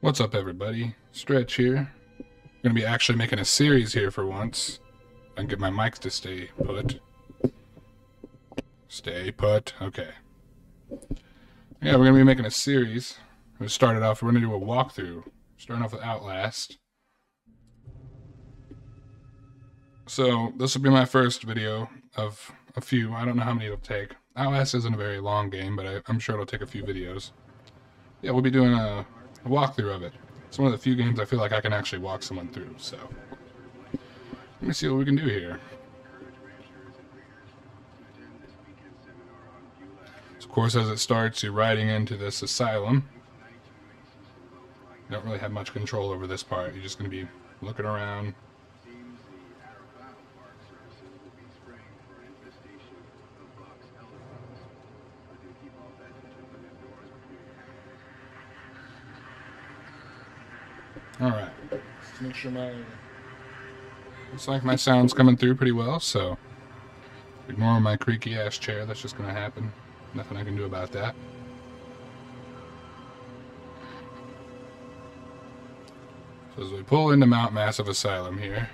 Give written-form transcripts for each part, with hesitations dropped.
What's up, everybody? Stretch here. Gonna be actually making a series here for once. I can get my mics to stay put. Stay put. Okay. Yeah, we're gonna be making a series. We started off. We're gonna do a walkthrough. Starting off with Outlast. So this will be my first video of a few. I don't know how many it'll take. Outlast isn't a very long game, but I'm sure it'll take a few videos. Yeah, we'll be doing a walkthrough of it. It's one of the few games I feel like I can actually walk someone through, so let me see what we can do here. So of course, as it starts, you're riding into this asylum. You don't really have much control over this part. You're just going to be looking around. Alright, let's make sure looks like my sound's coming through pretty well, so ignore my creaky ass chair, that's just gonna happen. Nothing I can do about that. So as we pull into Mount Massive Asylum here,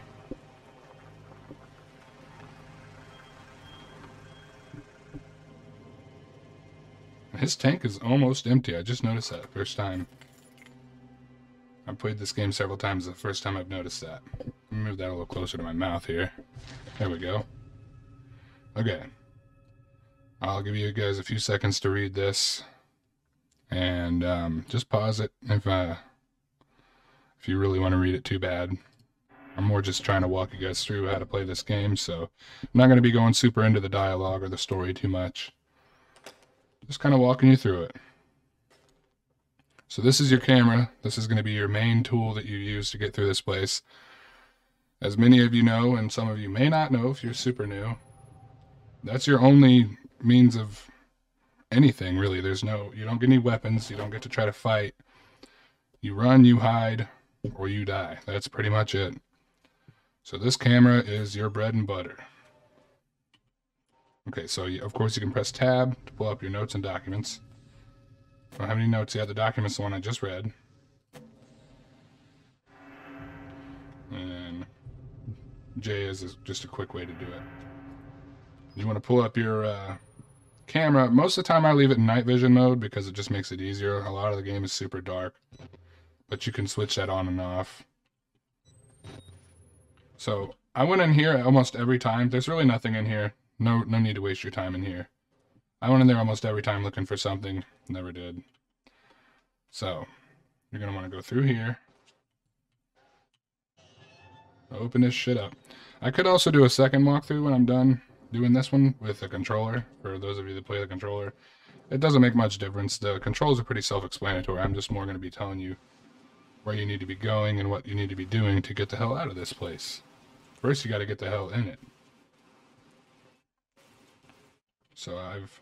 his tank is almost empty. I just noticed that first time. I've played this game several times. The first time I've noticed that. Let me move that a little closer to my mouth here. There we go. Okay. I'll give you guys a few seconds to read this. And just pause it if you really want to read it too bad. I'm more just trying to walk you guys through how to play this game, so I'm not going to be going super into the dialogue or the story too much. Just kind of walking you through it. So this is your camera. This is going to be your main tool that you use to get through this place. As many of you know, and some of you may not know if you're super new, that's your only means of anything, really. You don't get any weapons. You don't get to try to fight. You run, you hide, or you die. That's pretty much it. So this camera is your bread and butter. Okay, so of course you can press tab to pull up your notes and documents. Don't have any notes yet. The document's the one I just read. And J is just a quick way to do it. You want to pull up your camera. Most of the time I leave it in night vision mode because it just makes it easier. A lot of the game is super dark. But you can switch that on and off. So I went in here almost every time. There's really nothing in here. No need to waste your time in here. I went in there almost every time looking for something. Never did. So, you're going to want to go through here. Open this shit up. I could also do a second walkthrough when I'm done doing this one with the controller. For those of you that play the controller. It doesn't make much difference. The controls are pretty self-explanatory. I'm just more going to be telling you where you need to be going and what you need to be doing to get the hell out of this place. First, you got to get the hell in it. So I've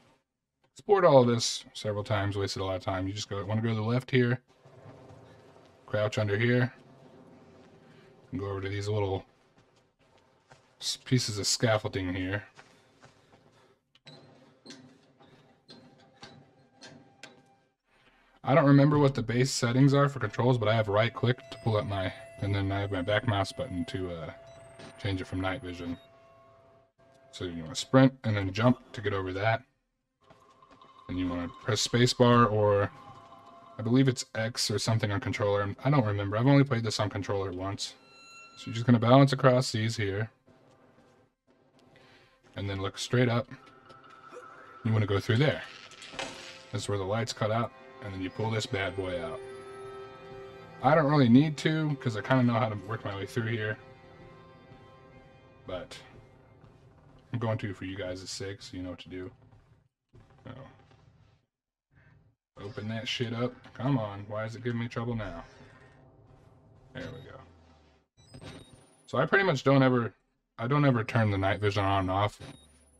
explored all of this several times, wasted a lot of time. You just want to go to the left here, crouch under here, and go over to these little pieces of scaffolding here. I don't remember what the base settings are for controls, but I have right click to pull up and then I have my back mouse button to change it from night vision. So you want to sprint and then jump to get over that. And you want to press spacebar, or I believe it's X or something on controller. I don't remember. I've only played this on controller once. So you're just going to balance across these here. And then look straight up. You want to go through there. That's where the lights cut out. And then you pull this bad boy out. I don't really need to, because I kind of know how to work my way through here. But I'm going to for you guys' sake, so you know what to do. So, open that shit up. Come on, why is it giving me trouble now? There we go. So I pretty much don't ever turn the night vision on and off.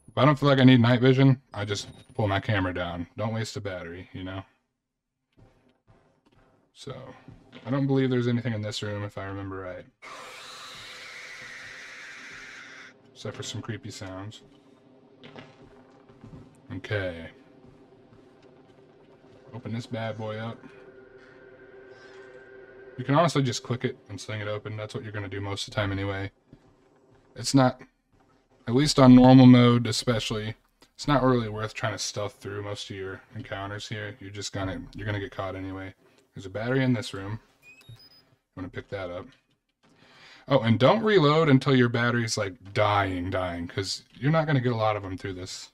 If I don't feel like I need night vision, I just pull my camera down. Don't waste a battery, you know? So, I don't believe there's anything in this room if I remember right. Except for some creepy sounds. Okay. Open this bad boy up. You can honestly just click it and sling it open. That's what you're going to do most of the time anyway. It's not, at least on normal mode especially, it's not really worth trying to stealth through most of your encounters here. You're gonna get caught anyway. There's a battery in this room. I'm gonna pick that up. Oh, and don't reload until your battery's like dying, because you're not gonna get a lot of them through this.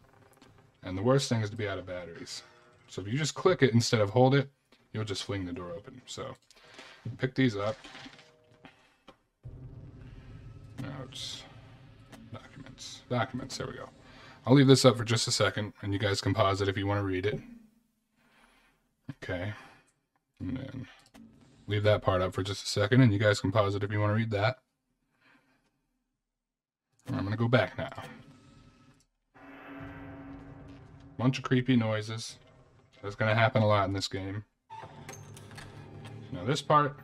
And the worst thing is to be out of batteries. So if you just click it instead of hold it, you'll just fling the door open. So pick these up. Notes. Documents, there we go. I'll leave this up for just a second, and you guys can pause it if you want to read it. Okay. And then leave that part up for just a second, and you guys can pause it if you want to read that. I'm going to go back now. Bunch of creepy noises. That's going to happen a lot in this game. Now this part,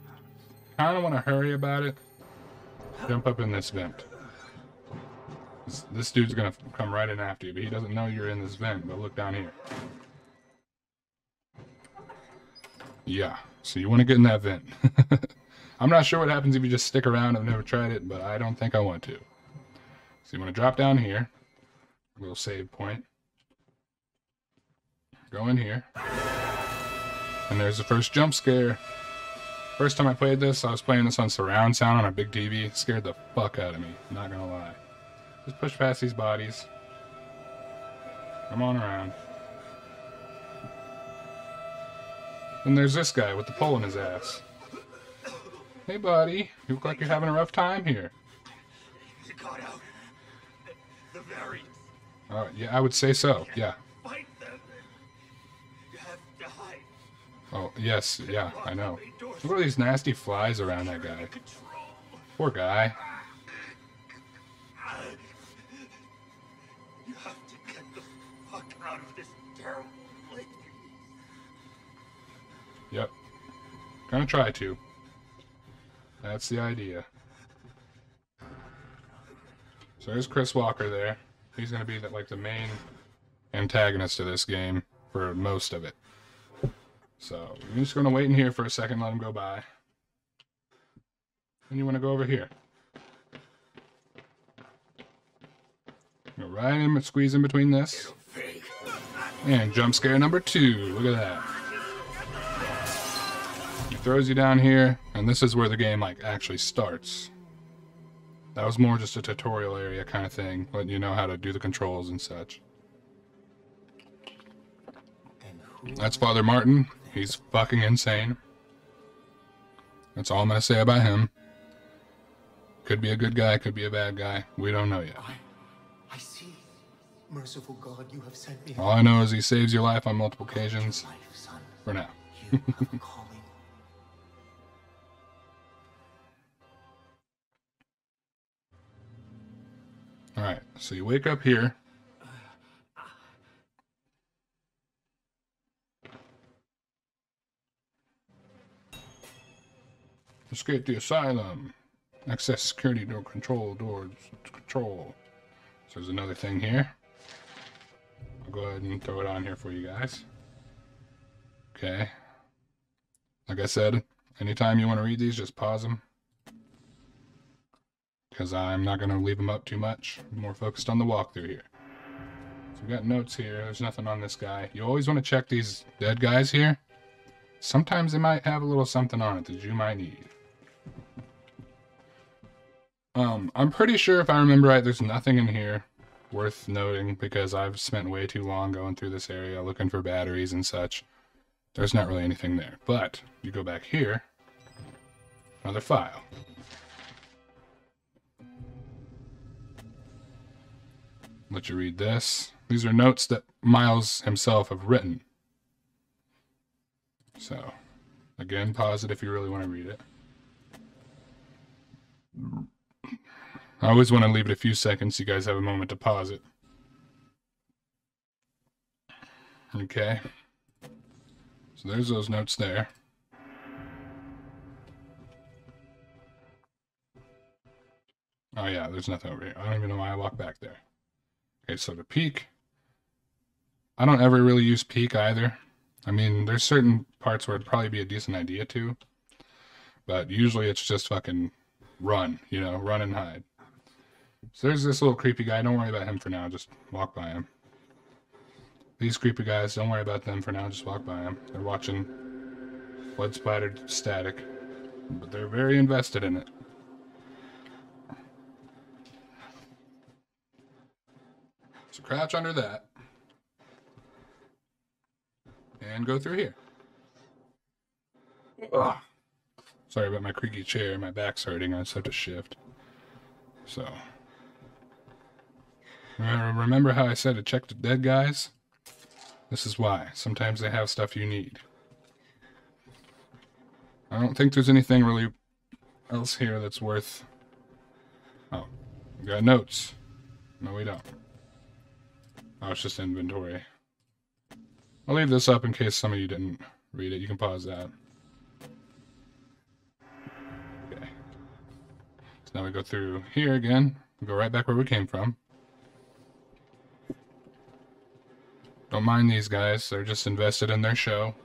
kind of want to hurry about it. Jump up in this vent. This dude's gonna come right in after you, but he doesn't know you're in this vent. But look down here. Yeah, so you want to get in that vent. I'm not sure what happens if you just stick around. I've never tried it, but I don't think I want to. So you want to drop down here. A little save point. Go in here. And there's the first jump scare. First time I played this, I was playing this on surround sound on a big TV. It scared the fuck out of me, not gonna lie. Just push past these bodies. Come on around. And there's this guy with the pole in his ass. Hey buddy, you look like you're having a rough time here. You got out. The variants. Yeah, I would say so, yeah. Fight them. You have to hide. Oh, yes, yeah, I know. Look at these nasty flies around that guy. Poor guy. You have to get the fuck out of this terrible place. Yep. Gonna try to. That's the idea. So there's Chris Walker there. He's gonna be the main antagonist of this game for most of it. So you're just gonna wait in here for a second, let him go by. And you wanna go over here. Go right in and squeeze in between this. And jump scare number 2. Look at that. He throws you down here, and this is where the game actually starts. That was more just a tutorial area kind of thing, letting you know how to do the controls and such. That's Father Martin. He's fucking insane. That's all I'm gonna say about him. Could be a good guy, could be a bad guy. We don't know yet. I see. Merciful God, you have sent me. All I know is he saves your life on multiple occasions. For now. You have a calling. Alright, so you wake up here. Escape the asylum. Access security door control doors control. So there's another thing here. I'll go ahead and throw it on here for you guys. Okay. Like I said, anytime you want to read these, just pause them. Because I'm not going to leave them up too much. I'm more focused on the walkthrough here. So we got notes here. There's nothing on this guy. You always want to check these dead guys here. Sometimes they might have a little something on it that you might need. I'm pretty sure if I remember right, there's nothing in here worth noting because I've spent way too long going through this area looking for batteries and such. There's not really anything there. But you go back here, another file. Let you read this. These are notes that Miles himself have written. So, again, pause it if you really want to read it. I always want to leave it a few seconds so you guys have a moment to pause it. Okay. So there's those notes there. Oh yeah, there's nothing over here. I don't even know why I walked back there. Okay, so the peek. I don't ever really use peek either. I mean, there's certain parts where it'd probably be a decent idea to. But usually it's just fucking run, you know, run and hide. So there's this little creepy guy. Don't worry about him for now. Just walk by him. These creepy guys, don't worry about them for now. Just walk by them. They're watching blood-splattered static. But they're very invested in it. So crouch under that. And go through here. Ugh. Sorry about my creaky chair. My back's hurting. I just have to shift. So. Remember how I said to check the dead guys? This is why. Sometimes they have stuff you need. I don't think there's anything really else here that's worth... Oh. We got notes. No, we don't. Oh, it's just inventory. I'll leave this up in case some of you didn't read it. You can pause that. Okay. So now we go through here again. We go right back where we came from. Don't mind these guys. They're just invested in their show.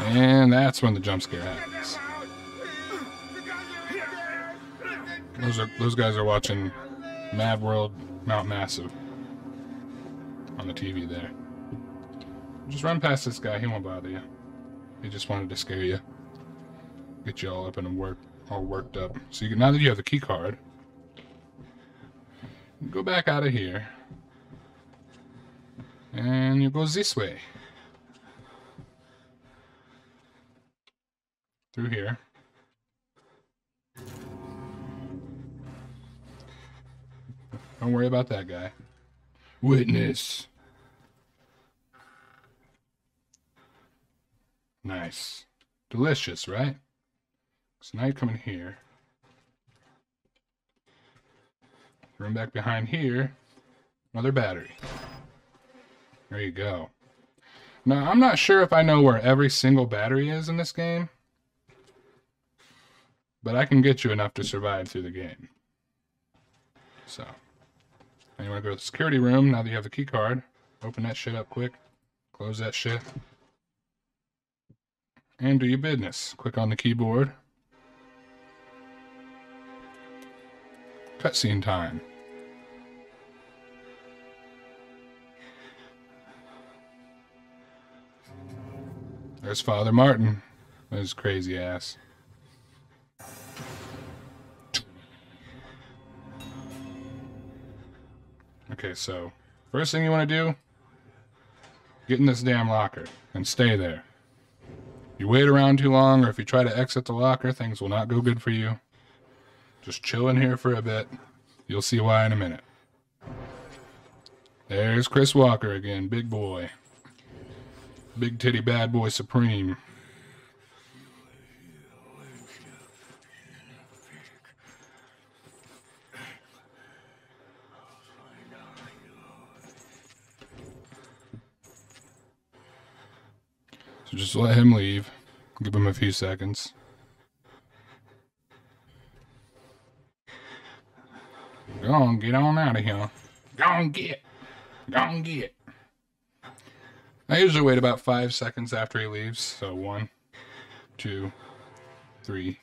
And that's when the jump scare happens. Those guys are watching Mad World Mount Massive on the TV there. Just run past this guy. He won't bother you. He just wanted to scare you. Get you all up and all worked up. So now that you have the key card, go back out of here. And you go this way. Through here. Don't worry about that guy. Witness. Nice. Delicious, right? So now you come in here. Run back behind here. Another battery. There you go. Now, I'm not sure if I know where every single battery is in this game. But I can get you enough to survive through the game. So. Now you want to go to the security room now that you have the key card. Open that shit up quick. Close that shit. And do your business. Click on the keyboard. Cutscene time. There's Father Martin. His crazy ass. Okay, so first thing you want to do, get in this damn locker and stay there. If you wait around too long or if you try to exit the locker, things will not go good for you. Just chill in here for a bit. You'll see why in a minute. There's Chris Walker again, big boy. Big titty bad boy supreme. So just let him leave. Give him a few seconds. Go on, get on out of here. Go on, get. Go on, get. I usually wait about 5 seconds after he leaves. So 1, 2, 3,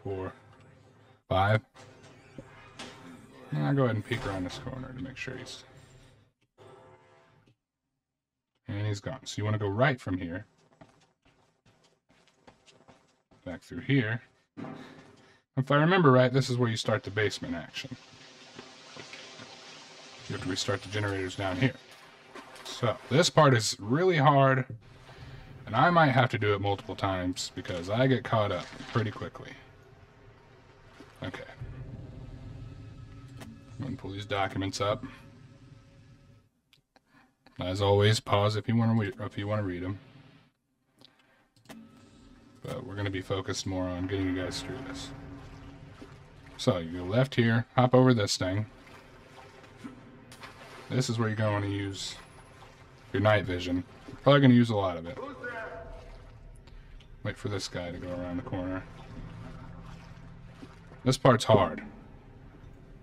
4, 5. And I'll go ahead and peek around this corner to make sure he's... And he's gone. So you want to go right from here. Back through here. If I remember right, this is where you start the basement action. You have to restart the generators down here. So, this part is really hard, and I might have to do it multiple times because I get caught up pretty quickly. Okay. I'm going to pull these documents up. As always, pause if you want to read them. But we're going to be focused more on getting you guys through this. So, you go left here, hop over this thing. This is where you're going to use your night vision. You're probably going to use a lot of it. Wait for this guy to go around the corner. This part's hard.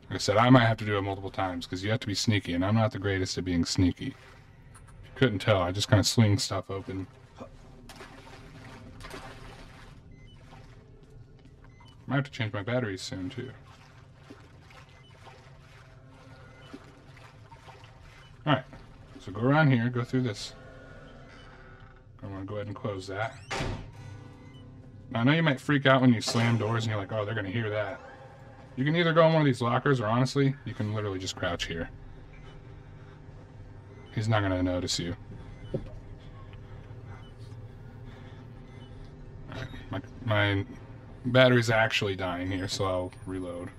Like I said, I might have to do it multiple times because you have to be sneaky, and I'm not the greatest at being sneaky. Couldn't tell. I just kind of swing stuff open. Might have to change my batteries soon, too. Alright. So go around here, go through this. I want to go ahead and close that. Now, I know you might freak out when you slam doors and you're like, oh, they're going to hear that. You can either go in one of these lockers, or honestly, you can literally just crouch here. He's not going to notice you. Alright, my battery's actually dying here, so I'll reload.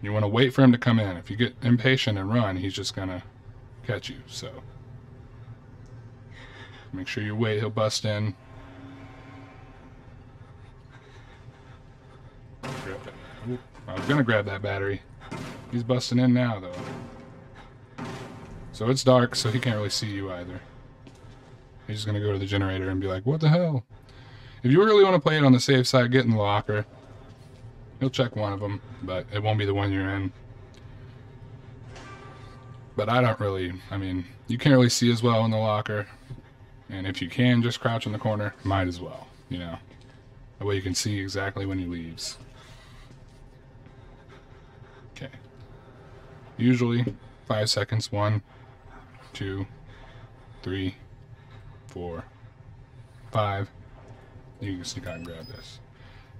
You want to wait for him to come in. If you get impatient and run, he's just going to catch you, so. Make sure you wait, he'll bust in. I was going to grab that battery. He's busting in now, though. So it's dark, so he can't really see you either. He's just going to go to the generator and be like, what the hell? If you really want to play it on the safe side, get in the locker. He'll check one of them, but it won't be the one you're in. But I don't really, I mean, you can't really see as well in the locker. And if you can, just crouch in the corner. Might as well, you know. That way you can see exactly when he leaves. Okay. Usually 5 seconds. 1, 2, 3, 4, 5. You can sneak out and grab this.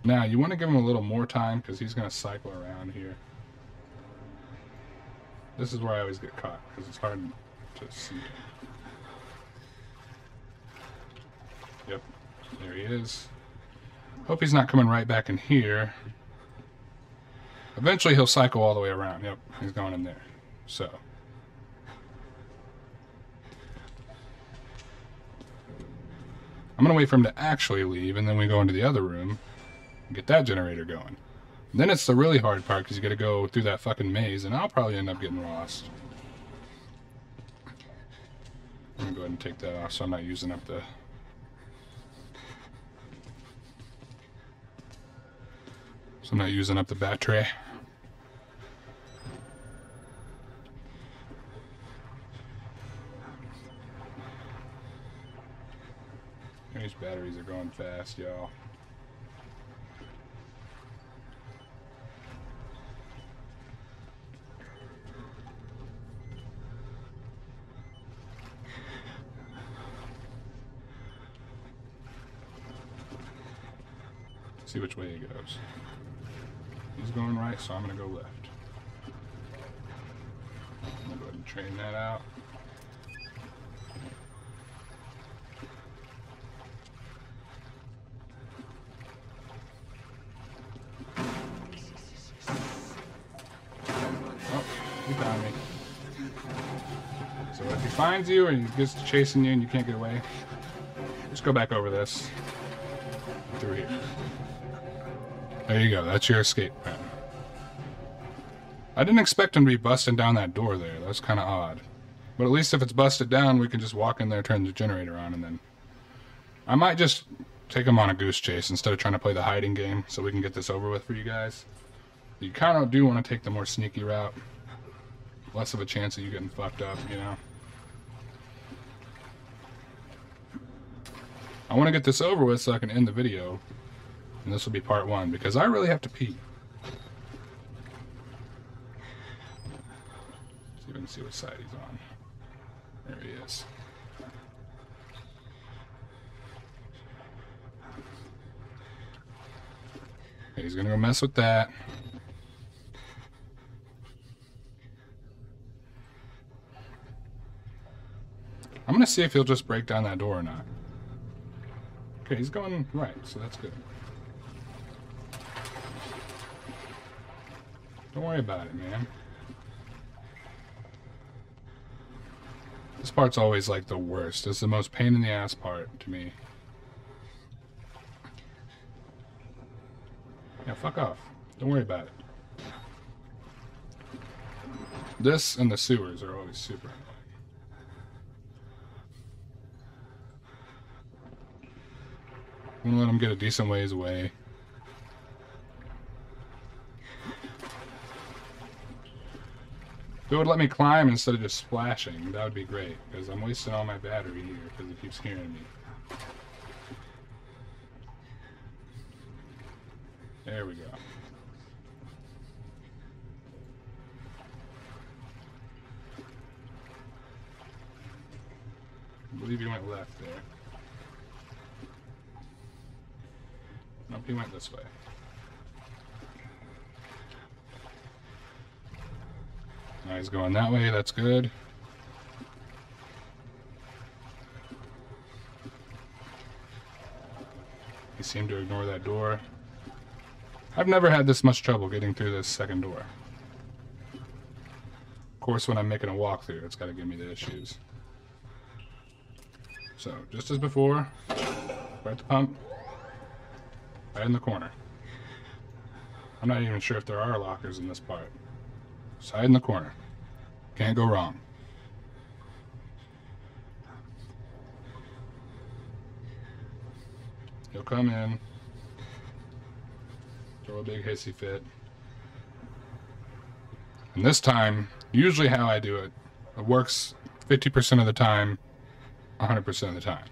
Now you want to give him a little more time because he's going to cycle around here. This is where I always get caught because it's hard to see. Yep, there he is. Hope he's not coming right back in here. Eventually he'll cycle all the way around. Yep, he's going in there. So. I'm going to wait for him to actually leave, and then we go into the other room and get that generator going. Then it's the really hard part because you got to go through that fucking maze, and I'll probably end up getting lost. I'm going to go ahead and take that off so I'm not using up the... So I'm not using up the battery. These batteries are going fast, y'all. See which way he goes. He's going right, so I'm going to go left. I'm going to go ahead and train that out. Oh, he found me. So if he finds you and he gets to chasing you and you can't get away, just go back over this. Through here. There you go, that's your escape plan. I didn't expect him to be busting down that door there. That's kind of odd. But at least if it's busted down, we can just walk in there, turn the generator on, and then... I might just take him on a goose chase instead of trying to play the hiding game so we can get this over with for you guys. You kind of do want to take the more sneaky route. Less of a chance of you getting fucked up, you know? I want to get this over with so I can end the video. And this will be part 1, because I really have to pee. See if we can see what side he's on. There he is. Okay, he's gonna go mess with that. I'm gonna see if he'll just break down that door or not. Okay, he's going right, so that's good. Don't worry about it, man. This part's always like the worst. It's the most pain in the ass part to me. Yeah, fuck off. Don't worry about it. This and the sewers are always super annoying. I'm gonna let him get a decent ways away. it would let me climb instead of just splashing, that would be great, because I'm wasting all my battery here because it keeps hearing me. There we go. I believe he went left there. Nope, he went this way. Now he's going that way, that's good. He seemed to ignore that door. I've never had this much trouble getting through this second door. Of course, when I'm making a walkthrough, it's got to give me the issues. So, just as before, right at the pump, right in the corner. I'm not even sure if there are lockers in this part. Just hide in the corner. Can't go wrong. He'll come in, throw a big hissy fit. And this time, usually how I do it, it works 50% of the time, 100% of the time.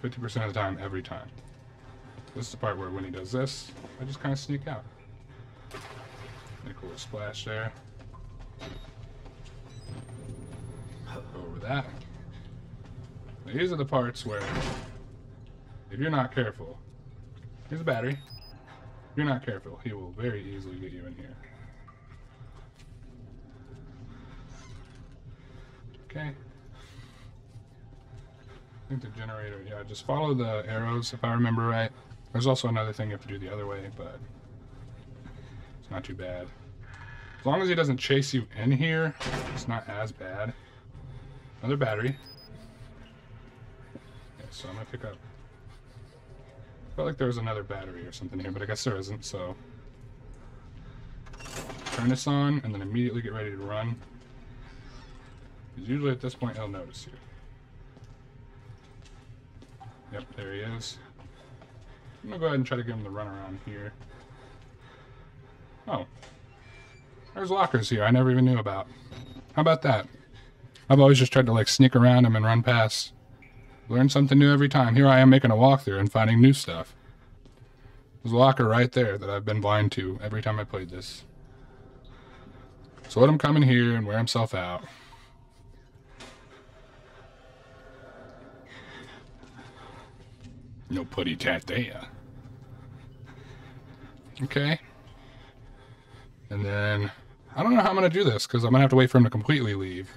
50% of the time, every time. This is the part where when he does this, I just kind of sneak out. Make a little splash there. Go over that. Now these are the parts where, if you're not careful, here's a battery. If you're not careful, he will very easily get you in here. Okay. I think the generator, yeah, just follow the arrows if I remember right. There's also another thing you have to do the other way, but it's not too bad. As long as he doesn't chase you in here, it's not as bad. Another battery. Yeah, so I'm gonna pick up. Felt like there was another battery or something here, but I guess there isn't, so. Turn this on and then immediately get ready to run. Because usually at this point he'll notice you. Yep, there he is. I'm gonna go ahead and try to get him to run around here. Oh. There's lockers here I never even knew about. How about that? I've always just tried to like sneak around them and run past. Learn something new every time. Here I am making a walkthrough and finding new stuff. There's a locker right there that I've been blind to every time I played this. So let him come in here and wear himself out. No putty tat there. Okay. And then, I don't know how I'm going to do this, because I'm going to have to wait for him to completely leave.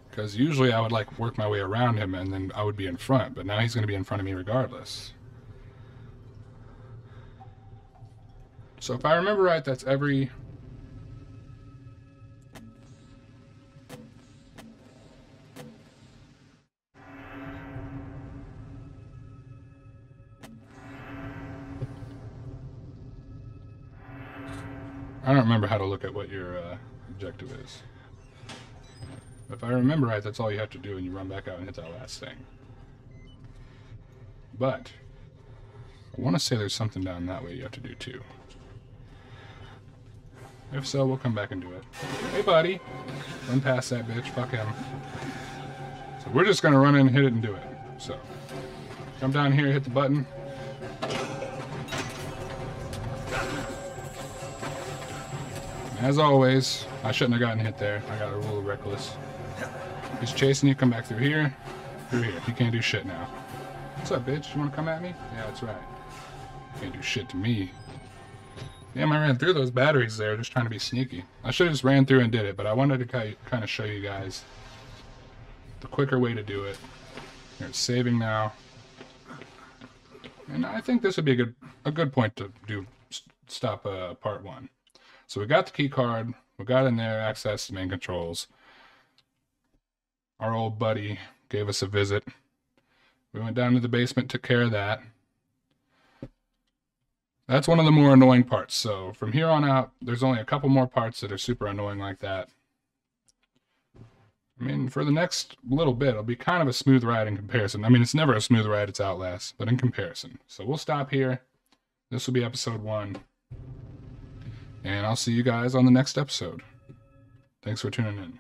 Because usually I would like work my way around him and then I would be in front, but now he's going to be in front of me regardless. So if I remember right, that's every... I don't remember how to look at what your objective is. If I remember right, that's all you have to do and you run back out and hit that last thing. But I want to say there's something down that way you have to do too. If so, we'll come back and do it. Hey buddy! Run past that bitch, fuck him. So we're just gonna run in, hit it, and do it. So, come down here, hit the button. As always, I shouldn't have gotten hit there. I got a little reckless. He's chasing you, come back through here. Through here. You can't do shit now. What's up, bitch? You wanna come at me? Yeah, that's right. Can't do shit to me. Damn, I ran through those batteries there just trying to be sneaky. I should have just ran through and did it, but I wanted to kind of show you guys the quicker way to do it. Here, it's saving now. And I think this would be a good point to stop part one. So we got the key card, we got in there, access to main controls. Our old buddy gave us a visit. We went down to the basement, took care of that. That's one of the more annoying parts. So from here on out, there's only a couple more parts that are super annoying like that. I mean, for the next little bit, it'll be kind of a smooth ride in comparison. I mean, it's never a smooth ride, it's Outlast, but in comparison. So we'll stop here. This will be episode 1. And I'll see you guys on the next episode. Thanks for tuning in.